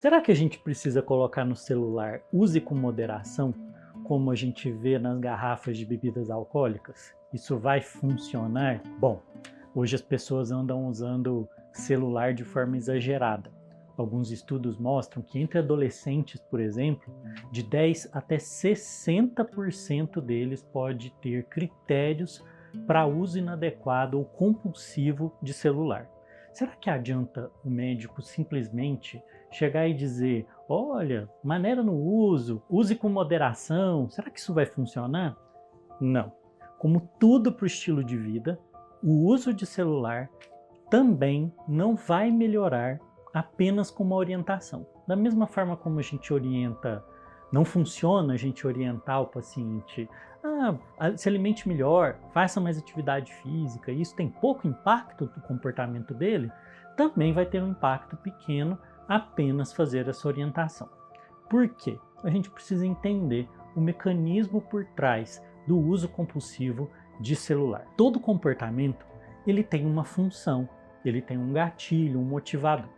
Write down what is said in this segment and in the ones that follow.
Será que a gente precisa colocar no celular "use com moderação", como a gente vê nas garrafas de bebidas alcoólicas? Isso vai funcionar? Bom, hoje as pessoas andam usando celular de forma exagerada. Alguns estudos mostram que entre adolescentes, por exemplo, de 10 até 60% deles pode ter critérios para uso inadequado ou compulsivo de celular. Será que adianta o médico simplesmente chegar e dizer: olha, maneira no uso, use com moderação, será que isso vai funcionar? Não. Como tudo para o estilo de vida, o uso de celular também não vai melhorar apenas com uma orientação. Da mesma forma como a gente orienta, não funciona a gente orientar o paciente: se alimente melhor, faça mais atividade física, e isso tem pouco impacto no comportamento dele, também vai ter um impacto pequeno apenas fazer essa orientação. Por quê? A gente precisa entender o mecanismo por trás do uso compulsivo de celular. Todo comportamento ele tem uma função, ele tem um gatilho, um motivador.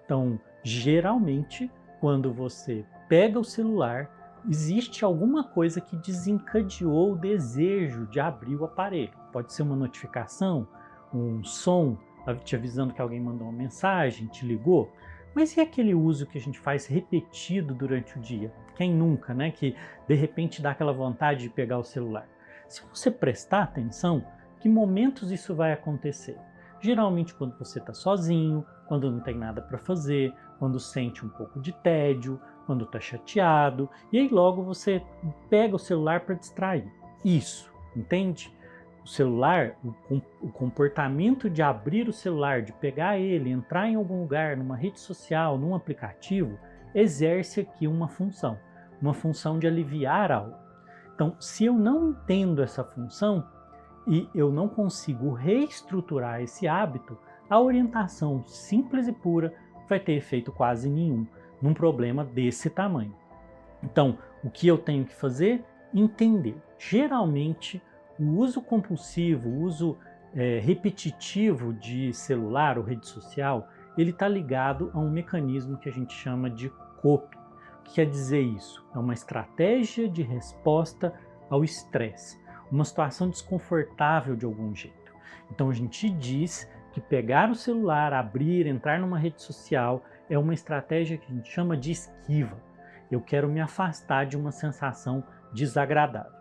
Então, geralmente, quando você pega o celular, existe alguma coisa que desencadeou o desejo de abrir o aparelho. Pode ser uma notificação, um som te avisando que alguém mandou uma mensagem, te ligou. Mas e aquele uso que a gente faz repetido durante o dia? Quem nunca, né? Que de repente dá aquela vontade de pegar o celular. Se você prestar atenção, que momentos isso vai acontecer? Geralmente quando você está sozinho, quando não tem nada para fazer, quando sente um pouco de tédio, quando está chateado, e aí logo você pega o celular para distrair. Isso, entende? O celular, o comportamento de abrir o celular, de pegar ele, entrar em algum lugar, numa rede social, num aplicativo, exerce aqui uma função de aliviar algo. Então, se eu não entendo essa função e eu não consigo reestruturar esse hábito, a orientação simples e pura vai ter efeito quase nenhum num problema desse tamanho. Então, o que eu tenho que fazer? Entender. Geralmente, o uso compulsivo, o uso repetitivo de celular ou rede social, ele está ligado a um mecanismo que a gente chama de coping. O que quer dizer isso? É uma estratégia de resposta ao estresse, uma situação desconfortável de algum jeito. Então a gente diz que pegar o celular, abrir, entrar numa rede social é uma estratégia que a gente chama de esquiva. Eu quero me afastar de uma sensação desagradável.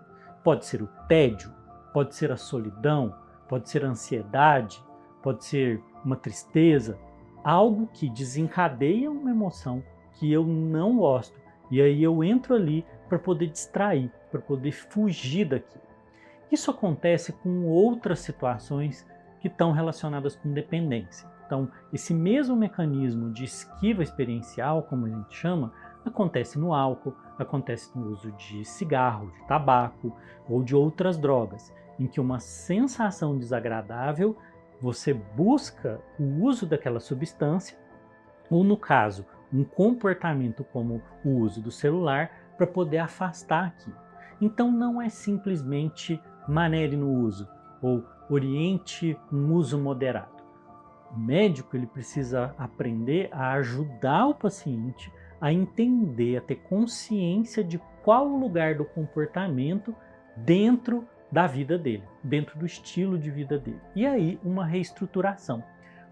Pode ser o tédio, pode ser a solidão, pode ser a ansiedade, pode ser uma tristeza, algo que desencadeia uma emoção que eu não gosto. E aí eu entro ali para poder distrair, para poder fugir daquilo. Isso acontece com outras situações que estão relacionadas com dependência. Então, esse mesmo mecanismo de esquiva experiencial, como a gente chama, acontece no álcool, acontece no uso de cigarro, de tabaco ou de outras drogas, em que uma sensação desagradável, você busca o uso daquela substância, ou no caso, um comportamento como o uso do celular, para poder afastar aquilo. Então não é simplesmente manere no uso ou oriente um uso moderado. O médico ele precisa aprender a ajudar o paciente a entender, a ter consciência de qual o lugar do comportamento dentro da vida dele, dentro do estilo de vida dele. E aí uma reestruturação,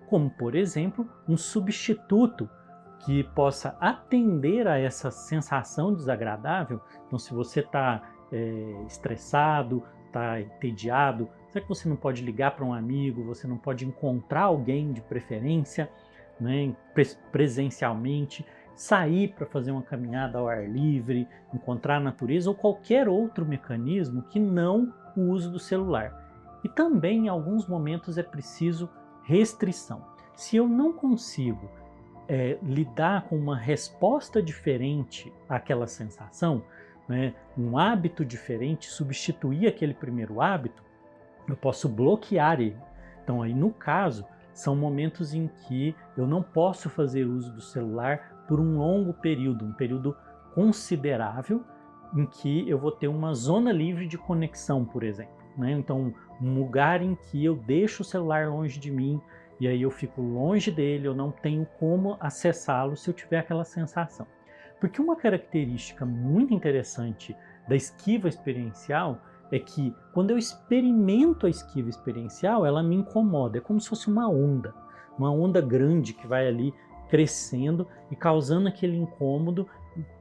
como por exemplo um substituto que possa atender a essa sensação desagradável. Então se você está estressado, está entediado, será que você não pode ligar para um amigo, você não pode encontrar alguém de preferência, né, presencialmente, sair para fazer uma caminhada ao ar livre, encontrar a natureza ou qualquer outro mecanismo que não o uso do celular. E também em alguns momentos é preciso restrição. Se eu não consigo lidar com uma resposta diferente àquela sensação, né, um hábito diferente, substituir aquele primeiro hábito, eu posso bloquear ele. Então aí no caso, são momentos em que eu não posso fazer uso do celular por um longo período, um período considerável, em que eu vou ter uma zona livre de conexão, por exemplo, né? Então um lugar em que eu deixo o celular longe de mim e aí eu fico longe dele, eu não tenho como acessá-lo se eu tiver aquela sensação. Porque uma característica muito interessante da esquiva experiencial é que quando eu experimento a esquiva experiencial, ela me incomoda, é como se fosse uma onda grande que vai ali crescendo e causando aquele incômodo,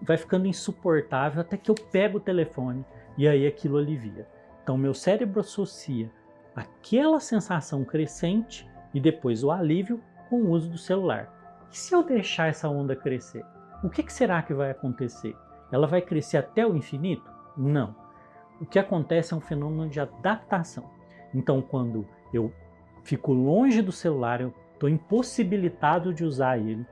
vai ficando insuportável até que eu pego o telefone e aí aquilo alivia. Então meu cérebro associa aquela sensação crescente e depois o alívio com o uso do celular. E se eu deixar essa onda crescer? O que será que vai acontecer? Ela vai crescer até o infinito? Não. O que acontece é um fenômeno de adaptação. Então, quando eu fico longe do celular, eu estou impossibilitado de usar ele,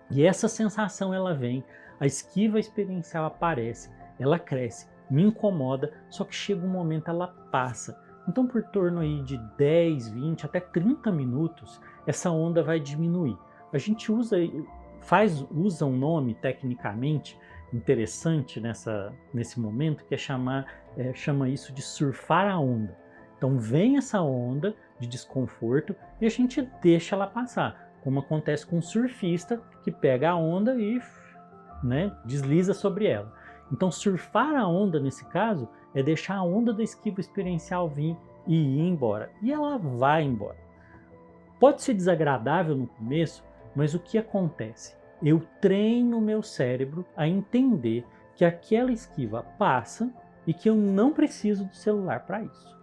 e essa sensação ela vem, a esquiva experiencial aparece, ela cresce, me incomoda, só que chega um momento ela passa. Então, por torno aí de 10, 20, até 30 minutos, essa onda vai diminuir. A gente usa um nome tecnicamente interessante nesse momento, que chama isso de surfar a onda. Então vem essa onda de desconforto e a gente deixa ela passar, como acontece com um surfista que pega a onda e desliza sobre ela. Então surfar a onda nesse caso é deixar a onda da esquiva experiencial vir e ir embora. E ela vai embora. Pode ser desagradável no começo, mas o que acontece? Eu treino o meu cérebro a entender que aquela esquiva passa e que eu não preciso do celular para isso.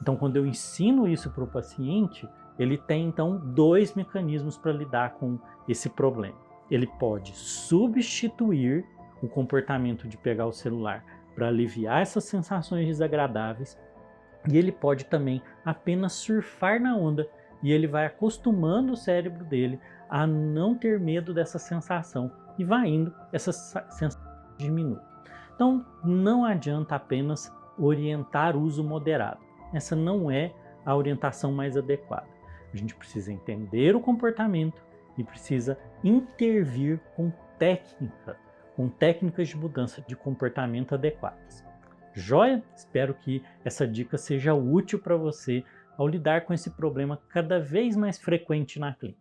Então, quando eu ensino isso para o paciente, ele tem então 2 mecanismos para lidar com esse problema. Ele pode substituir o comportamento de pegar o celular para aliviar essas sensações desagradáveis, e ele pode também apenas surfar na onda, e ele vai acostumando o cérebro dele a não ter medo dessa sensação, e vai indo, essa sensação diminui. Então não adianta apenas orientar uso moderado. Essa não é a orientação mais adequada. A gente precisa entender o comportamento e precisa intervir com técnicas de mudança de comportamento adequadas. Joia? Espero que essa dica seja útil para você ao lidar com esse problema cada vez mais frequente na clínica.